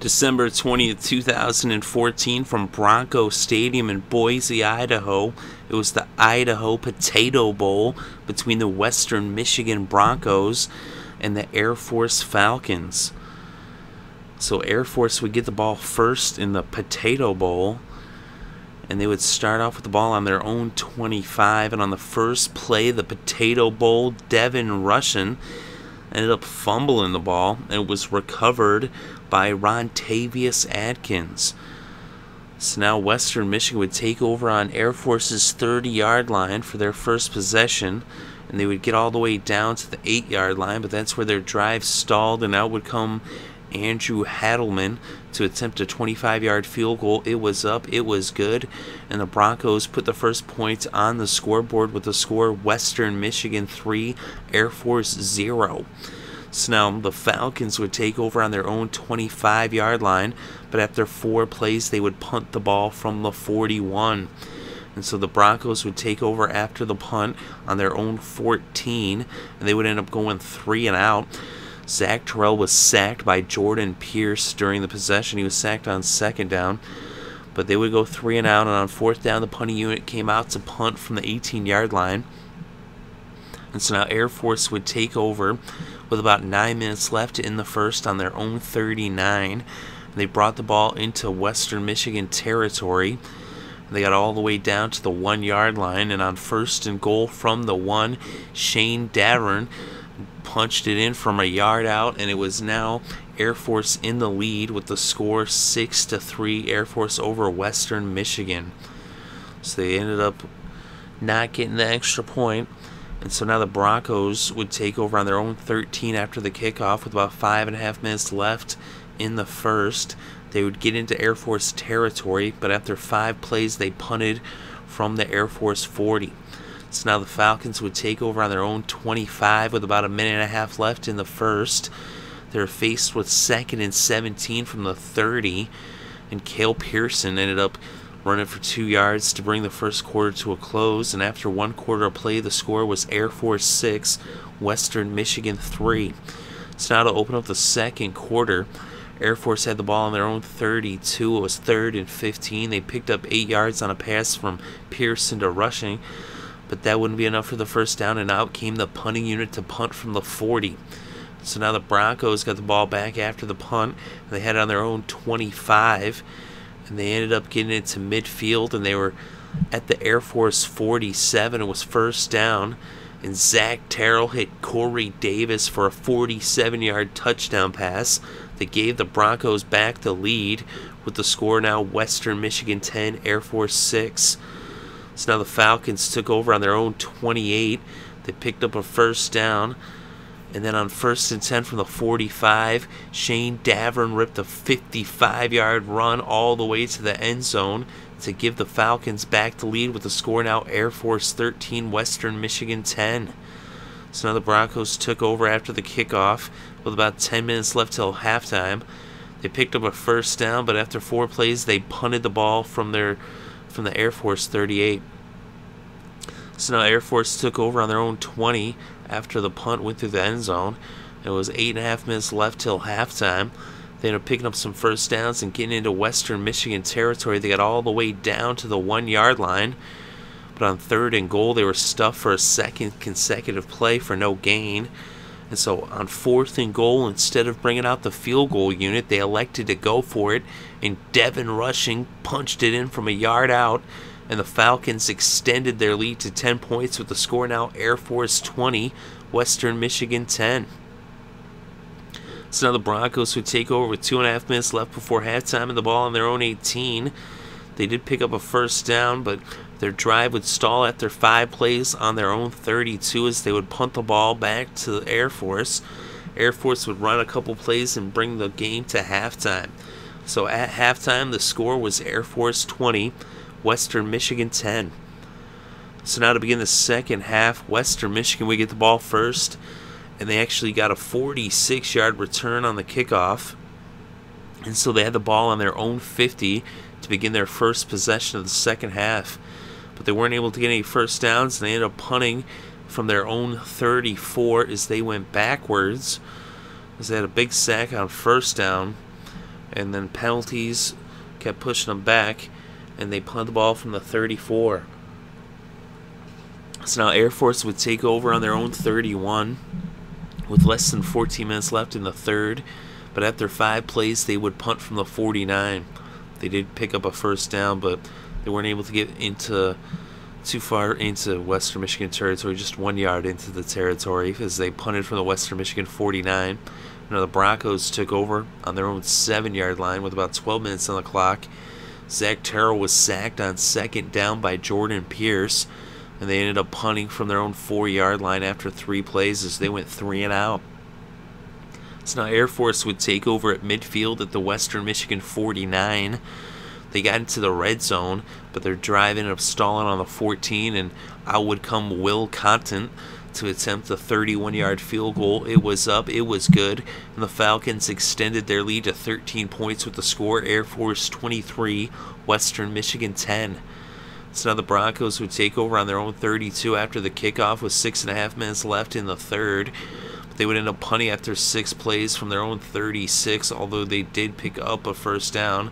December 20th, 2014, from Bronco Stadium in Boise, Idaho. It was the Idaho Potato Bowl between the Western Michigan Broncos and the Air Force Falcons. So Air Force would get the ball first in the Potato Bowl, and they would start off with the ball on their own 25. And on the first play, the Potato Bowl, Devin rushing ended up fumbling the ball, and it was recovered by Rontavius Atkins. So now Western Michigan would take over on Air Force's 30-yard line for their first possession, and they would get all the way down to the 8-yard line, but that's where their drive stalled, and out would come Andrew Haldeman to attempt a 25-yard field goal. It was up, it was good, and the Broncos put the first point on the scoreboard with the score Western Michigan 3, Air Force 0. So now the Falcons would take over on their own 25-yard line, but after 4 plays they would punt the ball from the 41. And so the Broncos would take over after the punt on their own 14, and they would end up going 3 and out. Zach Terrell was sacked by Jordan Pierce during the possession. He was sacked on 2nd down. But they would go 3 and out, and on 4th down, the punting unit came out to punt from the 18-yard line. And so now Air Force would take over with about 9 minutes left in the first on their own 39. And they brought the ball into Western Michigan territory. They got all the way down to the 1-yard line, and on 1st and goal from the 1, Shayne Davern punched it in from a yard out, and it was now Air Force in the lead with the score 6-3, Air Force over Western Michigan. So they ended up not getting the extra point, and so now the Broncos would take over on their own 13 after the kickoff with about 5.5 minutes left in the first. They would get into Air Force territory, but after 5 plays they punted from the Air Force 40. So now the Falcons would take over on their own 25 with about 1.5 minutes left in the first. They were faced with 2nd and 17 from the 30, and Kale Pearson ended up running for 2 yards to bring the first quarter to a close. And after 1 quarter of play, the score was Air Force 6, Western Michigan 3. So now to open up the second quarter, Air Force had the ball on their own 32. It was 3rd and 15. They picked up 8 yards on a pass from Pearson to rushing, but that wouldn't be enough for the first down, and out came the punting unit to punt from the 40. So now the Broncos got the ball back after the punt. They had it on their own 25, and they ended up getting it to midfield, and they were at the Air Force 47. It was first down, and Zach Terrell hit Corey Davis for a 47-yard touchdown pass that gave the Broncos back the lead with the score now Western Michigan 10, Air Force 6. So now the Falcons took over on their own 28. They picked up a first down. And then on 1st and 10 from the 45, Shayne Davern ripped a 55-yard run all the way to the end zone to give the Falcons back the lead with the score now Air Force 13, Western Michigan 10. So now the Broncos took over after the kickoff with about 10 minutes left till halftime. They picked up a first down, but after 4 plays, they punted the ball from the Air Force 38. So now Air Force took over on their own 20 after the punt went through the end zone. It was 8.5 minutes left till halftime. They ended up picking up some first downs and getting into Western Michigan territory. They got all the way down to the 1-yard line, but on 3rd and goal they were stuffed for a 2nd consecutive play for no gain. And so on 4th and goal, instead of bringing out the field goal unit, they elected to go for it, and Devin rushing punched it in from a yard out, and the Falcons extended their lead to 10 points with the score now Air Force 20, Western Michigan 10. So now the Broncos would take over with 2.5 minutes left before halftime and the ball on their own 18. They did pick up a first down, but their drive would stall after 5 plays on their own 32 as they would punt the ball back to the Air Force. Air Force would run a couple plays and bring the game to halftime. So at halftime, the score was Air Force 20, Western Michigan 10. So now to begin the second half, Western Michigan would get the ball first, and they actually got a 46-yard return on the kickoff. And so they had the ball on their own 50 to begin their first possession of the second half. But they weren't able to get any first downs, and they ended up punting from their own 34 as they went backwards, as they had a big sack on first down. and then penalties kept pushing them back, and they punted the ball from the 34. So now Air Force would take over on their own 31 with less than 14 minutes left in the third, but after 5 plays they would punt from the 49. They did pick up a first down, but they weren't able to get into too far into Western Michigan territory, just 1 yard into the territory, as they punted from the Western Michigan 49. Now the Broncos took over on their own 7-yard line with about 12 minutes on the clock. Zach Terrell was sacked on second down by Jordan Pierce, and they ended up punting from their own 4-yard line after 3 plays as they went 3 and out. So now Air Force would take over at midfield at the Western Michigan 49. They got into the red zone, but their drive ended up stalling on the 14, and out would come Will Conant to attempt a 31-yard field goal. It was up, it was good, and the Falcons extended their lead to 13 points with the score Air Force 23, Western Michigan 10. So now the Broncos would take over on their own 32 after the kickoff with 6.5 minutes left in the third. But they would end up punting after 6 plays from their own 36, although they did pick up a first down.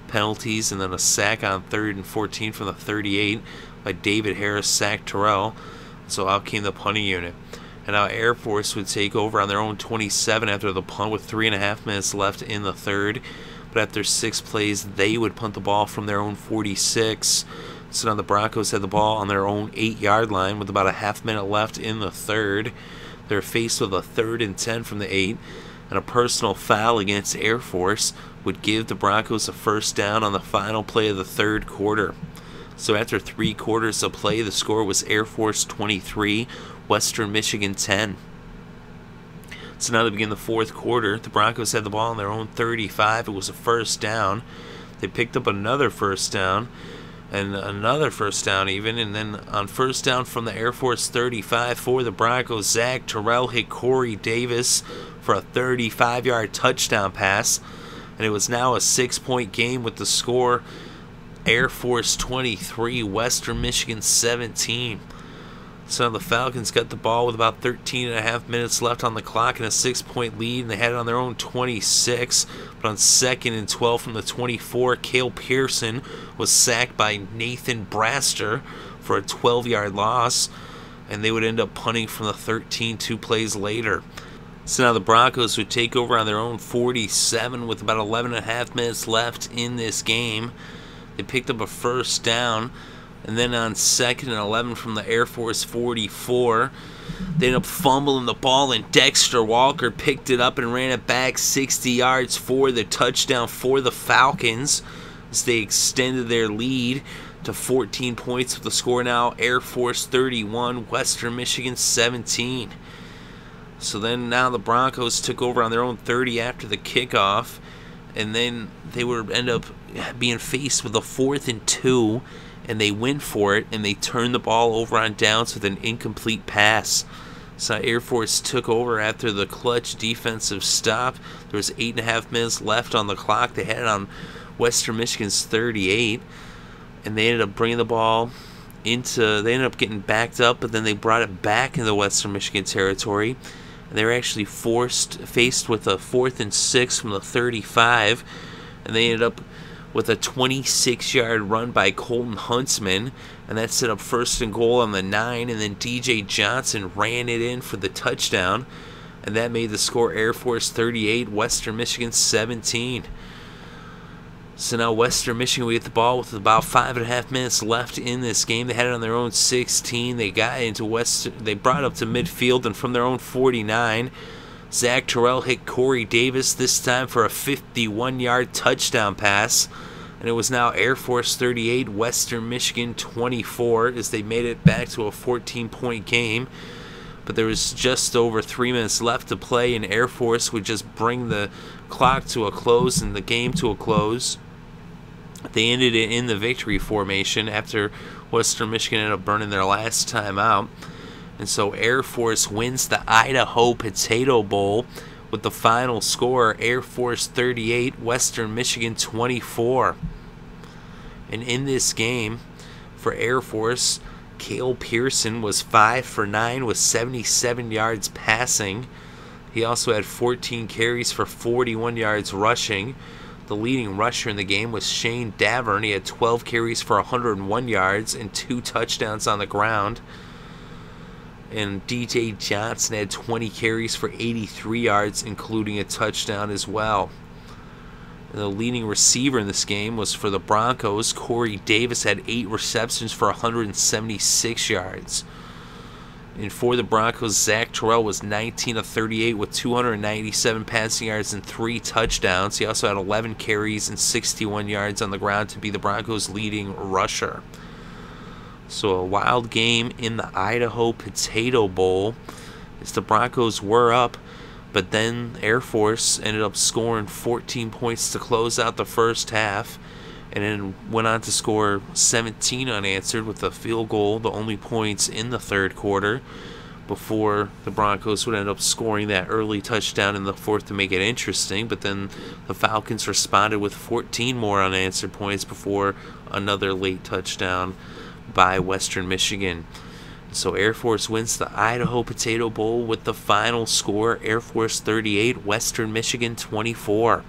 Penalties and then a sack on 3rd and 14 from the 38 by David Harris, Zach Terrell. So out came the punting unit. And now Air Force would take over on their own 27 after the punt with 3.5 minutes left in the third. But after 6 plays, they would punt the ball from their own 46. So now the Broncos had the ball on their own 8-yard line with about a half minute left in the third. They're faced with a 3rd and 10 from the 8. And a personal foul against Air Force would give the Broncos a first down on the final play of the third quarter. So after 3 quarters of play, the score was Air Force 23, Western Michigan 10. So now to begin the fourth quarter, the Broncos had the ball on their own 35. It was a first down. They picked up another first down, and another first down even, and then on first down from the Air Force 35 for the Broncos, Zach Terrell hit Corey Davis for a 35-yard touchdown pass, and it was now a 6-point game with the score Air Force 23, Western Michigan 17. So the Falcons got the ball with about 13.5 minutes left on the clock and a 6-point lead, and they had it on their own 26. But on 2nd and 12 from the 24, Kale Pearson was sacked by Nathan Braster for a 12-yard loss, and they would end up punting from the 13 2 plays later. So now the Broncos would take over on their own 47 with about 11.5 minutes left in this game. They picked up a first down, and then on 2nd and 11 from the Air Force 44, they ended up fumbling the ball, and Dexter Walker picked it up and ran it back 60 yards for the touchdown for the Falcons as they extended their lead to 14 points with the score now Air Force 31, Western Michigan 17. So then now the Broncos took over on their own 30 after the kickoff, and then they would end up being faced with a 4th and 2, and they went for it, and they turned the ball over on downs with an incomplete pass. So Air Force took over after the clutch defensive stop. There was 8.5 minutes left on the clock. They had it on Western Michigan's 38, and they ended up bringing the ball into, they ended up getting backed up, but then they brought it back into Western Michigan territory. They were actually faced with a 4th and 6 from the 35, and they ended up with a 26-yard run by Colton Huntsman, and that set up 1st and goal on the 9, and then DJ Johnson ran it in for the touchdown, and that made the score Air Force 38, Western Michigan 17. So now Western Michigan would get the ball with about 5.5 minutes left in this game. They had it on their own 16. They got into they brought it up to midfield, and from their own 49, Zach Terrell hit Corey Davis, this time for a 51-yard touchdown pass. And it was now Air Force 38, Western Michigan 24, as they made it back to a 14-point game. But there was just over 3 minutes left to play, and Air Force would just bring the clock to a close and the game to a close. They ended it in the victory formation after Western Michigan ended up burning their last time out. And so Air Force wins the Idaho Potato Bowl with the final score, Air Force 38, Western Michigan 24. And in this game, for Air Force, Kale Pearson was 5 for 9 with 77 yards passing. He also had 14 carries for 41 yards rushing. The leading rusher in the game was Shayne Davern. He had 12 carries for 101 yards and 2 touchdowns on the ground. And DJ Johnson had 20 carries for 83 yards, including a touchdown as well. And the leading receiver in this game was for the Broncos. Corey Davis had 8 receptions for 176 yards. And for the Broncos, Zach Terrell was 19 of 38 with 297 passing yards and 3 touchdowns. He also had 11 carries and 61 yards on the ground to be the Broncos' leading rusher. So a wild game in the Idaho Potato Bowl as the Broncos were up, but then Air Force ended up scoring 14 points to close out the first half, and then went on to score 17 unanswered with a field goal, the only points in the third quarter, before the Broncos would end up scoring that early touchdown in the fourth to make it interesting. But then the Falcons responded with 14 more unanswered points before another late touchdown by Western Michigan. So Air Force wins the Idaho Potato Bowl with the final score, Air Force 38, Western Michigan 24.